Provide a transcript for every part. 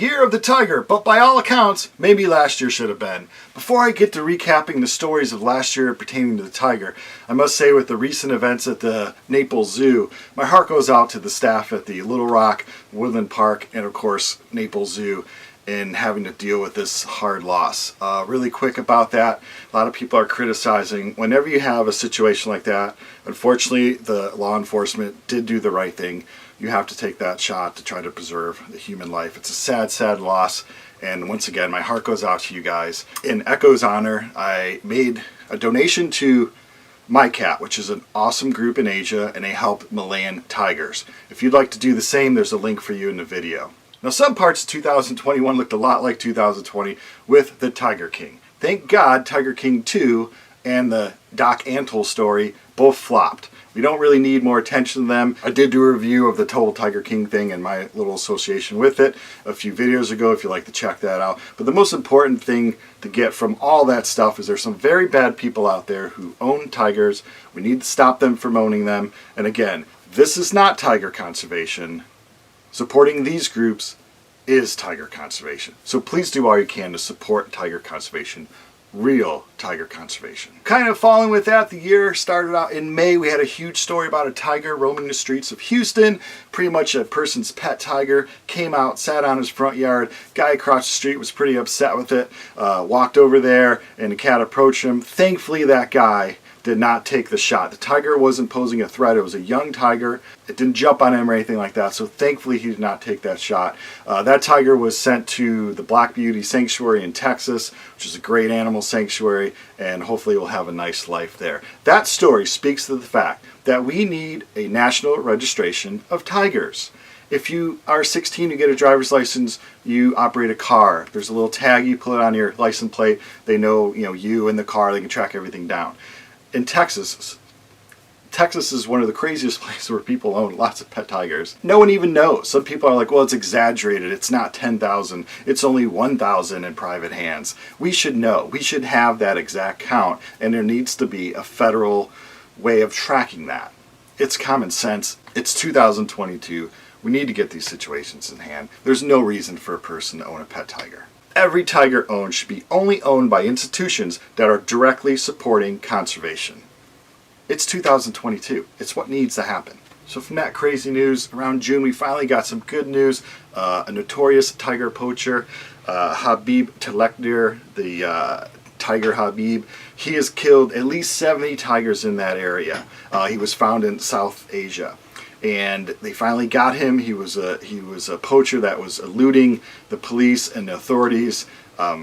Year of the Tiger, but by all accounts, maybe last year should have been. Before I get to recapping the stories of last year pertaining to the tiger, I must say with the recent events at the Naples Zoo, my heart goes out to the staff at the Little Rock, Woodland Park, and of course Naples Zoo in having to deal with this hard loss. Really quick about that, a lot of people are criticizing whenever you have a situation like that. Unfortunately, the law enforcement did do the right thing. You have to take that shot to try to preserve the human life. It's a sad, sad loss. And once again, my heart goes out to you guys. In Echo's honor, I made a donation to My Cat, which is an awesome group in Asia, and they help Malayan tigers. If you'd like to do the same, there's a link for you in the video. Now, some parts of 2021 looked a lot like 2020 with the Tiger King. Thank God Tiger King 2 and the Doc Antle story both flopped. We don't really need more attention to them. I did do a review of the total Tiger King thing and my little association with it a few videos ago if you'd like to check that out. But the most important thing to get from all that stuff is there's some very bad people out there who own tigers. We need to stop them from owning them. And again, this is not tiger conservation. Supporting these groups is tiger conservation. So please do all you can to support tiger conservation. Real tiger conservation. Kind of following with that, the year started out in May. We had a huge story about a tiger roaming the streets of Houston. Pretty much a person's pet tiger came out, sat on his front yard. Guy across the street was pretty upset with it. Walked over there and the cat approached him. Thankfully, that guy did not take the shot. The tiger wasn't posing a threat. It was a young tiger. It didn't jump on him or anything like that, so thankfully he did not take that shot. That tiger was sent to the Black Beauty Sanctuary in Texas, which is a great animal sanctuary, and hopefully will have a nice life there. That story speaks to the fact that we need a national registration of tigers. If you are 16, you get a driver's license, you operate a car. There's a little tag, you put it on your license plate. They know, you in the car, they can track everything down. In Texas is one of the craziest places where people own lots of pet tigers. No one even knows. Some people are like, well, it's exaggerated. It's not 10,000. It's only 1,000 in private hands. We should know. We should have that exact count, and there needs to be a federal way of tracking that. It's common sense. It's 2022. We need to get these situations in hand. There's no reason for a person to own a pet tiger. Every tiger owned should be only owned by institutions that are directly supporting conservation. It's 2022. It's what needs to happen. So from that crazy news, around June we finally got some good news. A notorious tiger poacher, Habib Telekdir, the Tiger Habib, he has killed at least 70 tigers in that area. He was found in South Asia. And they finally got him. He was a poacher that was eluding the police and the authorities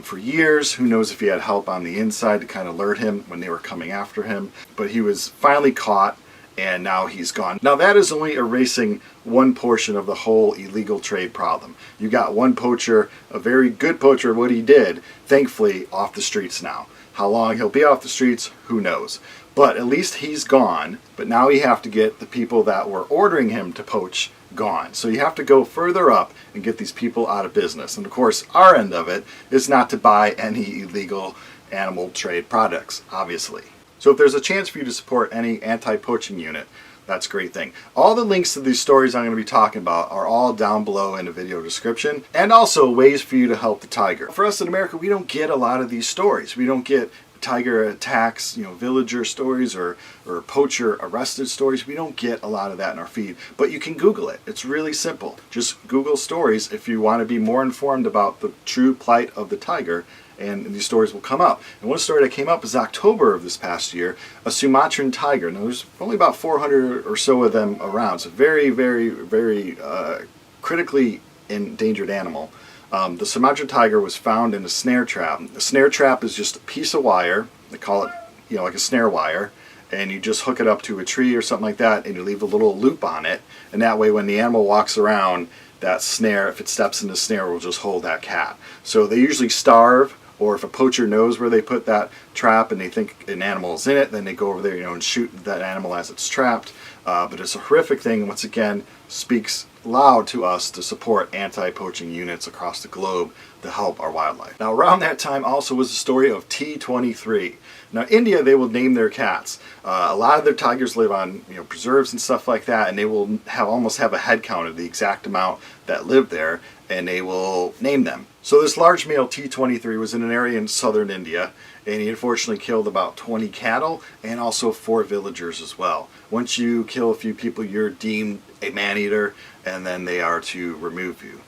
for years. Who knows if he had help on the inside to kind of alert him when they were coming after him. But he was finally caught, and now he's gone. Now that is only erasing one portion of the whole illegal trade problem. You got one poacher, a very good poacher, what he did, thankfully off the streets now. How long he'll be off the streets, who knows. But at least he's gone, but now you have to get the people that were ordering him to poach gone. So you have to go further up and get these people out of business. And of course, our end of it is not to buy any illegal animal trade products, obviously. So if there's a chance for you to support any anti-poaching unit, that's a great thing. All the links to these stories I'm going to be talking about are all down below in the video description, and also ways for you to help the tiger. For us in America, we don't get a lot of these stories. We don't get tiger attacks, villager stories or poacher arrested stories. We don't get a lot of that in our feed, but you can Google it. It's really simple. Just Google stories if you want to be more informed about the true plight of the tiger, and these stories will come up. And one story that came up is October of this past year, a Sumatran tiger. Now there's only about 400 or so of them around. So very, very, very critically endangered animal. The Sumatran tiger was found in a snare trap. A snare trap is just a piece of wire. They call it, like a snare wire, and you just hook it up to a tree or something like that, and you leave a little loop on it, and that way when the animal walks around, that snare, if it steps in the snare, will just hold that cat. So they usually starve, or if a poacher knows where they put that trap and they think an animal is in it, then they go over there, and shoot that animal as it's trapped. But it's a horrific thing, and once again, speaks loud to us to support anti-poaching units across the globe to help our wildlife. Now around that time also was the story of T23. Now India, they will name their cats. A lot of their tigers live on preserves and stuff like that, and they will almost have a head count of the exact amount that live there, and they will name them. So this large male T23 was in an area in southern India, and he unfortunately killed about 20 cattle and also 4 villagers as well. Once you kill a few people, you're deemed a man-eater, and then they are to remove you.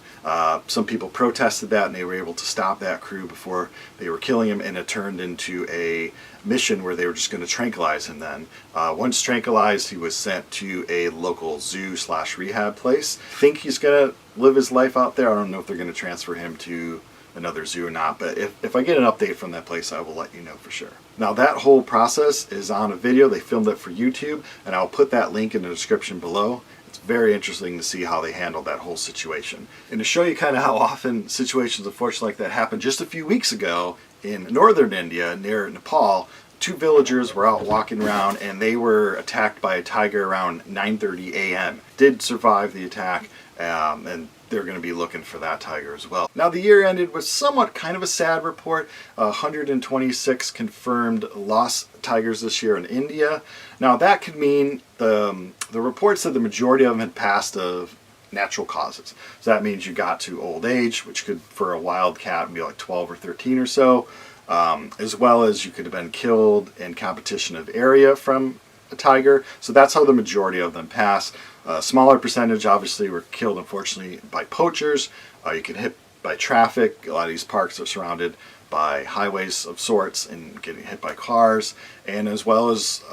Some people protested that, and they were able to stop that crew before they were killing him, and it turned into a mission where they were just going to tranquilize him then. Once tranquilized, he was sent to a local zoo/rehab place. I think he's going to live his life out there. I don't know if they're going to transfer him to another zoo or not, but if I get an update from that place, I will let you know for sure. Now that whole process is on a video. They filmed it for YouTube, and I'll put that link in the description below. It's very interesting to see how they handled that whole situation. And to show you kind of how often situations unfortunately like that happened, just a few weeks ago in northern India near Nepal, 2 villagers were out walking around and they were attacked by a tiger around 9:30 a.m. Did survive the attack, and they're going to be looking for that tiger as well. Now the year ended with somewhat kind of a sad report. 126 confirmed lost tigers this year in India. Now that could mean the report said the majority of them had passed of natural causes. So that means you got to old age, which could for a wild cat be like 12 or 13 or so, as well as you could have been killed in competition of area from a tiger. So that's how the majority of them pass. A smaller percentage obviously were killed unfortunately by poachers. You get hit by traffic. A lot of these parks are surrounded by highways of sorts and getting hit by cars, and as well as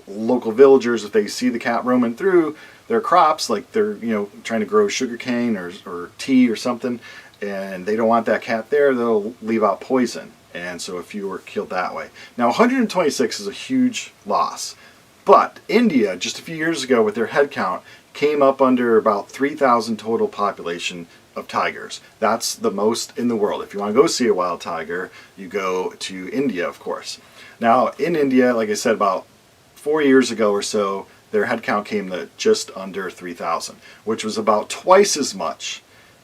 local villagers, if they see the cat roaming through their crops, like they're trying to grow sugarcane or tea or something, and they don't want that cat there, they'll leave out poison, and so a few were killed that way. Now 126 is a huge loss. But India, just a few years ago with their head count, came up under about 3,000 total population of tigers. That's the most in the world. If you want to go see a wild tiger, you go to India, of course. Now, in India, like I said, about 4 years ago or so, their head count came to just under 3,000, which was about twice as much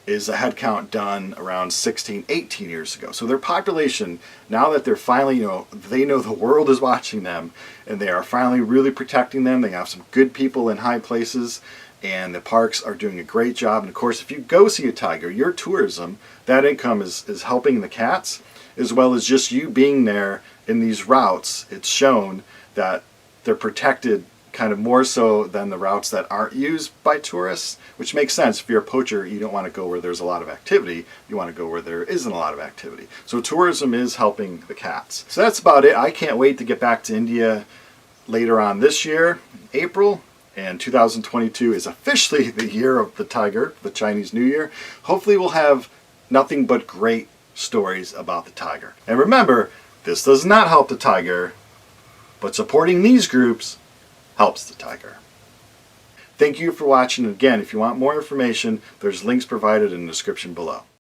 is a head count done around 16, 18 years ago. So their population, now that they're finally, they know the world is watching them, and they are finally really protecting them. They have some good people in high places, and the parks are doing a great job. And of course, if you go see a tiger, your tourism, that income is helping the cats, as well as just you being there in these routes. It's shown that they're protected kind of more so than the routes that aren't used by tourists, which makes sense. If you're a poacher, you don't want to go where there's a lot of activity. You want to go where there isn't a lot of activity. So tourism is helping the cats. So that's about it. I can't wait to get back to India later on this year, in April, and 2022 is officially the year of the tiger, the Chinese New Year. Hopefully we'll have nothing but great stories about the tiger. And remember, this does not help the tiger, but supporting these groups helps the tiger. Thank you for watching. Again, if you want more information, there's links provided in the description below.